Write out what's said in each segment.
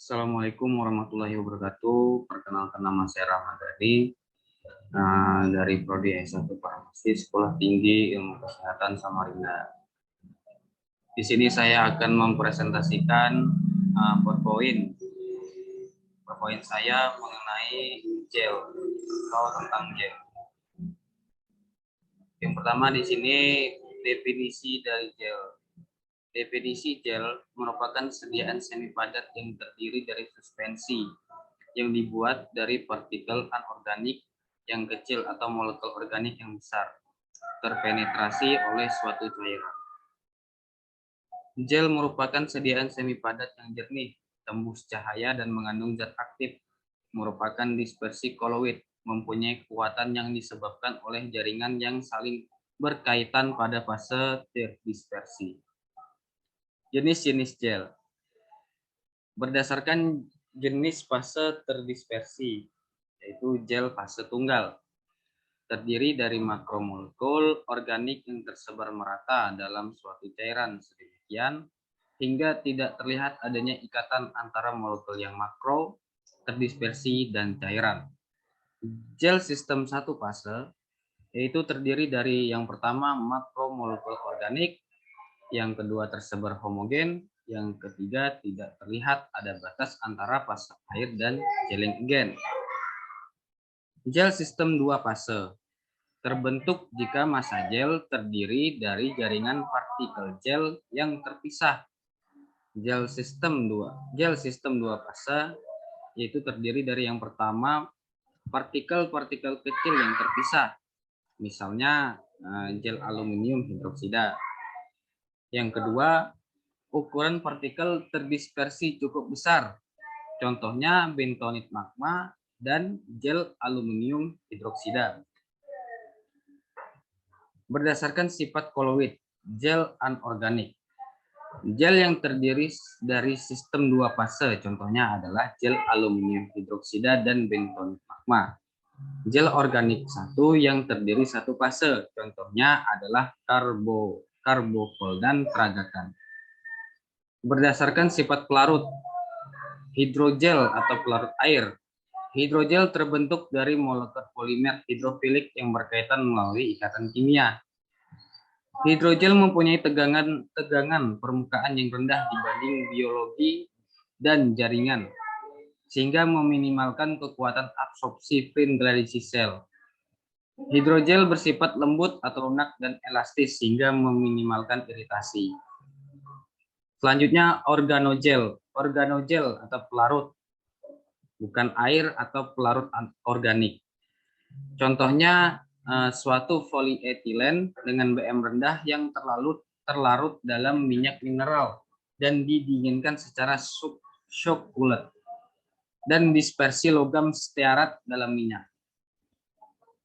Assalamualaikum warahmatullahi wabarakatuh. Perkenalkan, nama saya Rahmat Hadi, dari Prodi S1 Farmasi Sekolah Tinggi Ilmu Kesehatan Samarinda. Di sini saya akan mempresentasikan PowerPoint. PowerPoint saya mengenai gel atau tentang gel. Yang pertama di sini definisi dari gel. Definisi gel merupakan sediaan semi padat yang terdiri dari suspensi yang dibuat dari partikel anorganik yang kecil atau molekul organik yang besar, terpenetrasi oleh suatu cairan. Gel merupakan sediaan semi padat yang jernih, tembus cahaya dan mengandung zat aktif, merupakan dispersi koloid, mempunyai kekuatan yang disebabkan oleh jaringan yang saling berkaitan pada fase terdispersi. Jenis-jenis gel. Berdasarkan jenis fase terdispersi, yaitu gel fase tunggal, terdiri dari makromolekul organik yang tersebar merata dalam suatu cairan sedemikian hingga tidak terlihat adanya ikatan antara molekul yang makro, terdispersi, dan cairan. Gel sistem satu fase yaitu terdiri dari yang pertama makromolekul organik, yang kedua tersebar homogen, yang ketiga tidak terlihat ada batas antara fase air dan geleng agen. Gel sistem dua fase terbentuk jika massa gel terdiri dari jaringan partikel gel yang terpisah. Gel sistem dua fase yaitu terdiri dari yang pertama partikel-partikel kecil yang terpisah, misalnya gel aluminium hidroksida. Yang kedua, ukuran partikel terdispersi cukup besar, contohnya bentonit magma dan gel aluminium hidroksida. Berdasarkan sifat koloid, gel anorganik. Gel yang terdiri dari sistem dua fase, contohnya adalah gel aluminium hidroksida dan bentonit magma. Gel organik satu yang terdiri satu fase, contohnya adalah karbofol dan tragakan. Berdasarkan sifat pelarut, hidrogel atau pelarut air. Hidrogel terbentuk dari molekul polimer hidrofilik yang berkaitan melalui ikatan kimia. Hidrogel mempunyai tegangan permukaan yang rendah dibanding biologi dan jaringan, sehingga meminimalkan kekuatan absorpsi free gradasi sel. Hidrogel bersifat lembut atau lunak dan elastis sehingga meminimalkan iritasi. Selanjutnya organogel. Organogel atau pelarut, bukan air atau pelarut organik. Contohnya suatu polietilen dengan BM rendah yang terlarut dalam minyak mineral dan didinginkan secara shock cooler dan dispersi logam stearat dalam minyak.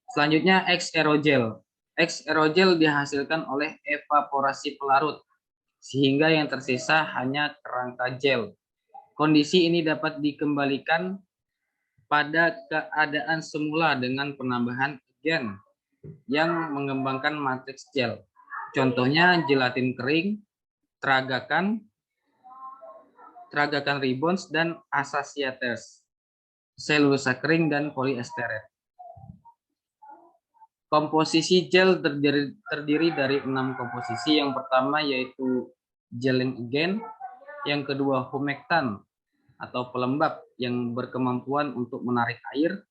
Selanjutnya ex-aerogel. Ex-aerogel dihasilkan oleh evaporasi pelarut sehingga yang tersisa hanya kerangka gel. Kondisi ini dapat dikembalikan pada keadaan semula dengan penambahan agen yang mengembangkan matriks gel. Contohnya gelatin kering, tragakan rebounds dan asasiates, selulosa kering dan poliesteret. Komposisi gel terdiri dari 6 komposisi. Yang pertama yaitu geleng agen, yang kedua humektan atau pelembab yang berkemampuan untuk menarik air,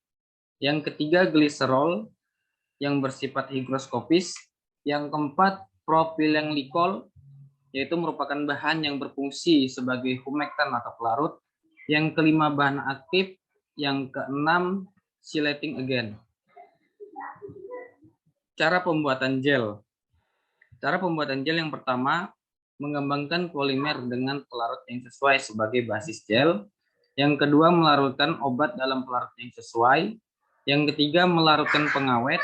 yang ketiga gliserol yang bersifat higroskopis, yang keempat propilenglikol yaitu merupakan bahan yang berfungsi sebagai humektan atau pelarut, yang kelima bahan aktif, yang keenam silating agen. Cara pembuatan gel. Cara pembuatan gel yang pertama, mengembangkan polimer dengan pelarut yang sesuai sebagai basis gel. Yang kedua, melarutkan obat dalam pelarut yang sesuai. Yang ketiga, melarutkan pengawet.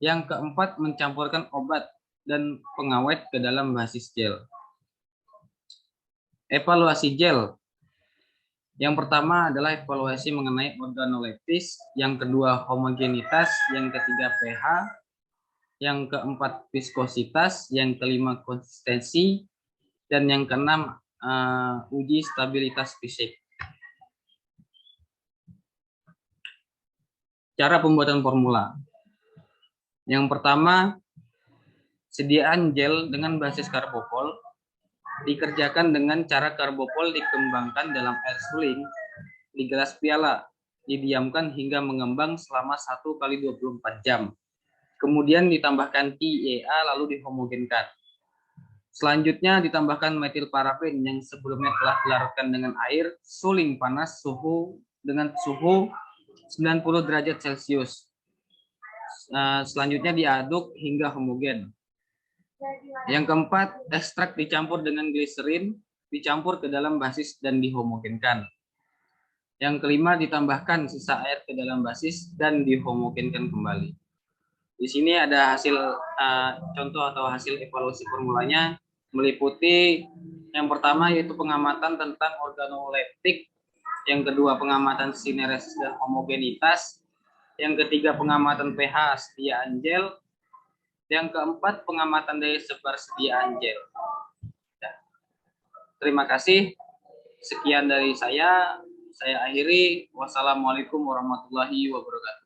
Yang keempat, mencampurkan obat dan pengawet ke dalam basis gel. Evaluasi gel. Yang pertama adalah evaluasi mengenai organoleptis, yang kedua homogenitas, yang ketiga pH, yang keempat viskositas, yang kelima konsistensi, dan yang keenam uji stabilitas fisik. Cara pembuatan formula. Yang pertama, sediaan gel dengan basis karbopol dikerjakan dengan cara karbopol dikembangkan dalam air suling di gelas piala, didiamkan hingga mengembang selama 1 kali 24 jam. Kemudian ditambahkan TEA lalu dihomogenkan. Selanjutnya ditambahkan metil parafen yang sebelumnya telah dilarutkan dengan air suling panas dengan suhu 90 derajat Celcius. Selanjutnya diaduk hingga homogen. Yang keempat, ekstrak dicampur dengan gliserin, dicampur ke dalam basis dan dihomogenkan. Yang kelima, ditambahkan sisa air ke dalam basis dan dihomogenkan kembali. Di sini ada hasil contoh atau hasil evaluasi formulanya, meliputi yang pertama yaitu pengamatan tentang organoleptik, yang kedua pengamatan sineresis dan homogenitas, yang ketiga pengamatan pH sediaan gel, yang keempat pengamatan daya sebar sediaan gel. Terima kasih. Sekian dari saya akhiri. Wassalamualaikum warahmatullahi wabarakatuh.